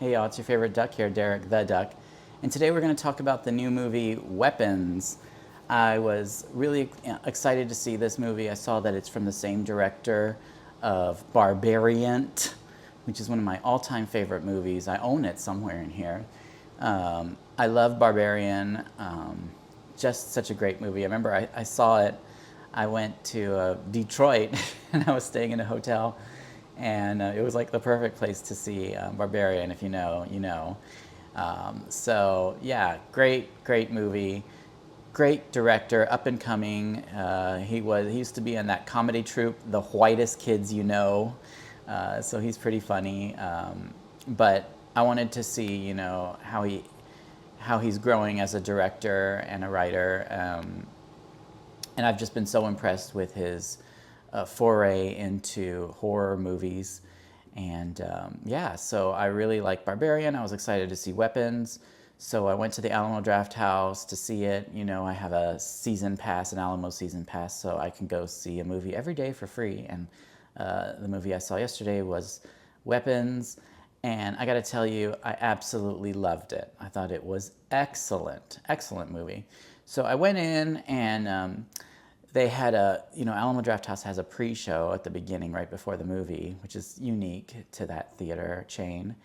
Hey y'all, it's your favorite duck here, Derek the Duck. And today we're going to talk about the new movie Weapons. I was really excited to see this movie. I saw that it's from the same director of Barbarian, which is one of my all-time favorite movies. I own it somewhere in here. I love Barbarian. Just such a great movie. I remember I saw it. I went to Detroit and I was staying in a hotel, and it was like the perfect place to see Barbarian. If you know, you know. So yeah, great movie, great director, up and coming. He used to be in that comedy troupe, The Whitest Kids You Know. So he's pretty funny. But I wanted to see, how he's growing as a director and a writer. And I've just been so impressed with his foray into horror movies. And yeah, so I really like Barbarian. I was excited to see Weapons. So I went to the Alamo Drafthouse to see it. I have a season pass, an Alamo season pass, so I can go see a movie every day for free. And the movie I saw yesterday was Weapons. And I got to tell you, I absolutely loved it. I thought it was excellent movie. So I went in and they had Alamo Drafthouse has a pre-show at the beginning right before the movie, which is unique to that theater chain.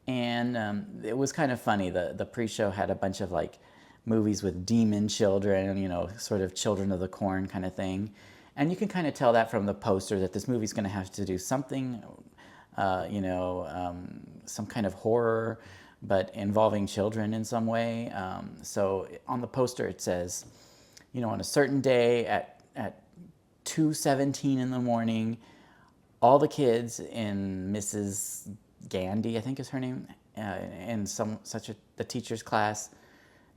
And it was kind of funny. The pre-show had a bunch of like movies with demon children, sort of Children of the Corn kind of thing. And you can kind of tell that from the poster that this movie's going to have to do something, some kind of horror, but involving children in some way. So on the poster it says, on a certain day at 2:17 in the morning, all the kids in Mrs. Gandy, I think is her name, in the teacher's class,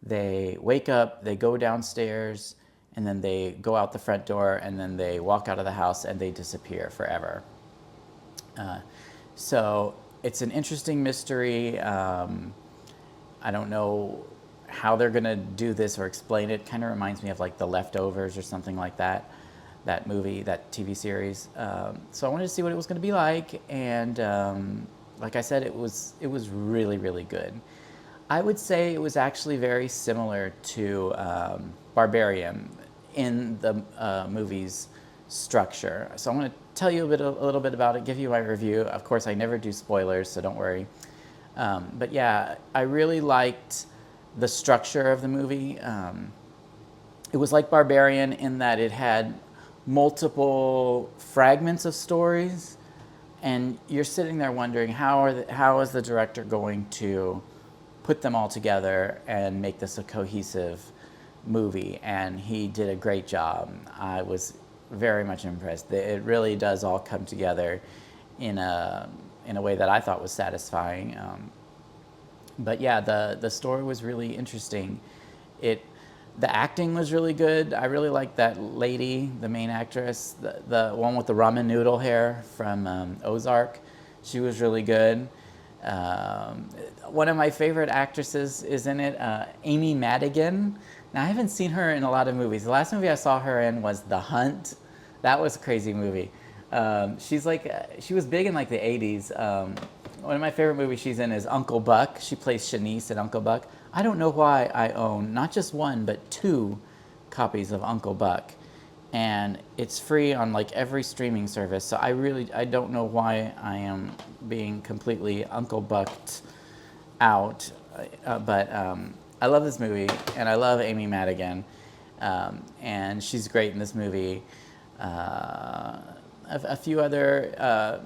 they wake up, they go downstairs, and then they go out the front door, and then they walk out of the house and they disappear forever. So it's an interesting mystery. I don't know how they're going to do this or explain it. Kind of reminds me of like The Leftovers or something like that movie, that TV series. So I wanted to see what it was going to be like, and like I said, it was really good. I would say it was actually very similar to Barbarian in the movie's structure. So I'm going to tell you a little bit about it, give you my review. Of course, I never do spoilers, so don't worry. But yeah, I really liked the structure of the movie. It was like Barbarian in that it had multiple fragments of stories, and you're sitting there wondering how is the director going to put them all together and make this a cohesive movie. And he did a great job. I was very much impressed. It really does all come together in a way that I thought was satisfying. But yeah, the story was really interesting. The acting was really good. I really liked that lady, the main actress, the one with the ramen noodle hair from Ozark. She was really good. One of my favorite actresses is in it, Amy Madigan. Now, I haven't seen her in a lot of movies. The last movie I saw her in was The Hunt. That was a crazy movie. She was big in like the 80s. One of my favorite movies she's in is Uncle Buck. She plays Shanice in Uncle Buck. I don't know why I own not just one, but 2 copies of Uncle Buck. And it's free on like every streaming service. So I don't know why I am being completely Uncle Bucked out. But I love this movie, and I love Amy Madigan. And she's great in this movie. A few other,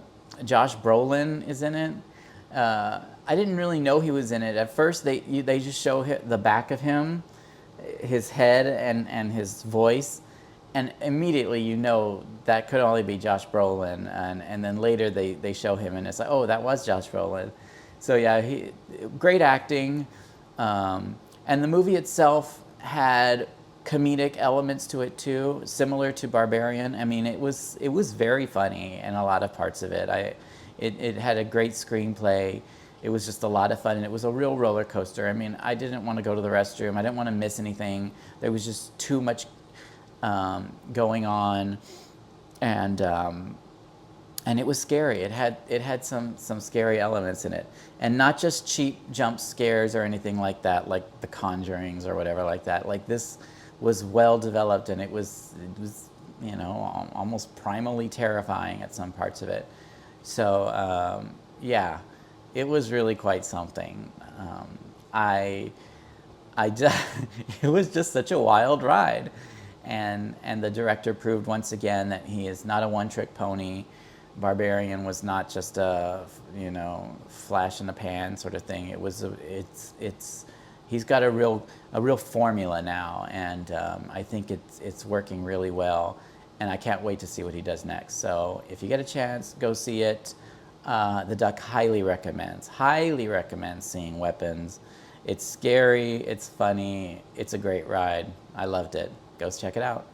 Josh Brolin is in it. I didn't really know he was in it. At first, they just show the back of him, his head and his voice, and immediately that could only be Josh Brolin. And then later they show him, and it's like, oh, that was Josh Brolin. So yeah, great acting. And the movie itself had comedic elements to it too, similar to Barbarian. I mean, it was very funny in a lot of parts of it. It had a great screenplay. It was just a lot of fun, and it was a real roller coaster. I mean, I didn't want to go to the restroom. I didn't want to miss anything. There was just too much going on, and and it was scary. It had some scary elements in it, and not just cheap jump scares or anything like that, like The Conjurings or whatever like that. Like this was well developed, and it was almost primally terrifying at some parts of it. So yeah, it was really quite something. I I just, it was just such a wild ride. And the director proved once again that he is not a one-trick pony. Barbarian was not just a, flash in the pan sort of thing. It's he's got a real formula now, and I think it's working really well. And I can't wait to see what he does next. So if you get a chance, go see it. The Duck highly recommends seeing Weapons. It's scary, it's funny, it's a great ride. I loved it. Go check it out.